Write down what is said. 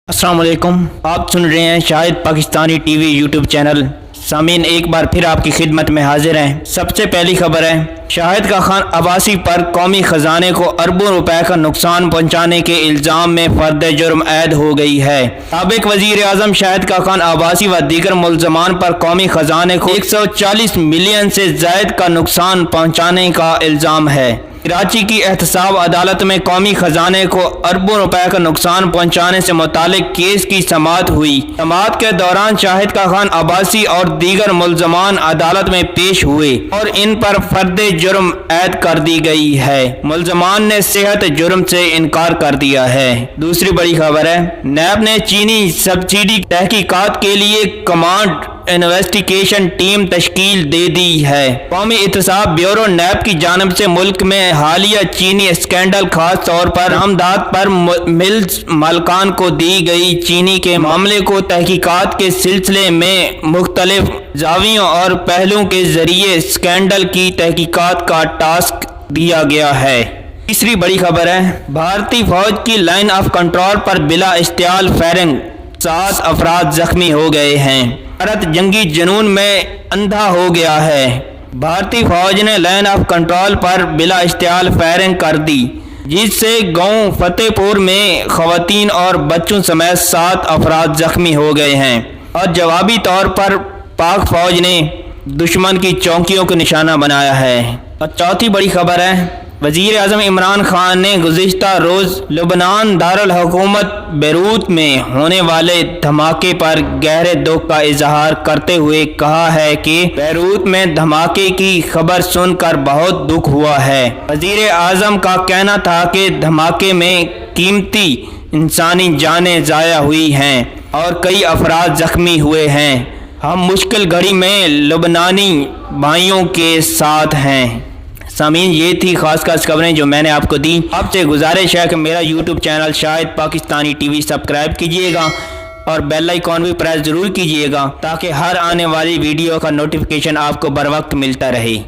अस्सलाम वालेकुम। आप सुन रहे हैं Shahid Pakistani TV YouTube channel. सामीन, एक बार फिर आपकी खिदमत में हाजिर हैं। सबसे पहली खबर है, शाहिद का खान अब्बासी पर कौमी खजाने को अरबों रुपए का नुकसान पहुंचाने के इल्ज़ाम में फर्द जुर्म ऐद हो गई है। साबिक वजीर आज़म शाहिद का खान अब्बासी व दीगर मुल्ज़मान पर कौमी खजाने को 140 मिलियन से ज़ायद का नुकसान पहुंचाने का इल्ज़ाम है। कराची की एहतसाब अदालत में कौमी खजाने को अरबों रुपए का नुकसान पहुंचाने से मुतालिक केस की समाअत हुई। समाअत के दौरान शाहिद का खान अब्बासी और दीगर मुल्ज़मान अदालत में पेश हुए और इन पर फर्द जुर्म ऐद कर दी गई है। मुल्ज़मान ने सेहत जुर्म से इनकार कर दिया है। दूसरी बड़ी खबर है, नैब ने चीनी सब्सिडी तहकीकात के लिए कमांड इन्वेस्टिगेशन टीम तश्कील दे दी है। कौमी एहतसाब ब्यूरो नैब की जानिब से मुल्क में हालिया चीनी स्कैंडल, खास तौर पर आमदाद पर मिल्स मालिकान को दी गई चीनी के मामले को तहकीकात के सिलसिले में मुख्तलिफ जावियों और पहलुओं के जरिए स्कैंडल की तहकीकात का टास्क दिया गया है। तीसरी बड़ी खबर है, भारतीय फौज की लाइन ऑफ कंट्रोल पर बिला इश्तियाल फायरिंग 7 अफराद जख्मी हो गए हैं। भारत जंगी जुनून में अंधा हो गया है। भारतीय फौज ने लाइन ऑफ कंट्रोल पर बिला इश्तियाल फायरिंग कर दी, जिससे गांव फतेहपुर में खवातीन और बच्चों समेत 7 अफराद जख्मी हो गए हैं और जवाबी तौर पर पाक फौज ने दुश्मन की चौकियों को निशाना बनाया है। और चौथी बड़ी खबर है, वजीर आज़म इमरान खान ने गुज़िश्ता रोज़ लुबनान दारुल हुकूमत बैरूत में होने वाले धमाके पर गहरे दुख का इजहार करते हुए कहा है कि बैरूत में धमाके की खबर सुनकर बहुत दुख हुआ है। वजीर आज़म का कहना था कि धमाके में कीमती इंसानी जानें ज़ाया हुई हैं और कई अफराद जख्मी हुए हैं। हम मुश्किल घड़ी में लुबनानी भाइयों के साथ हैं। सामीन, ये थी खास खबरें जो मैंने आपको दी। आपसे गुजारिश है कि मेरा YouTube channel Shahid Pakistani TV subscribe कीजिएगा और बेल आइकॉन भी प्रेस ज़रूर कीजिएगा ताकि हर आने वाली वीडियो का नोटिफिकेशन आपको बर वक्त मिलता रहे।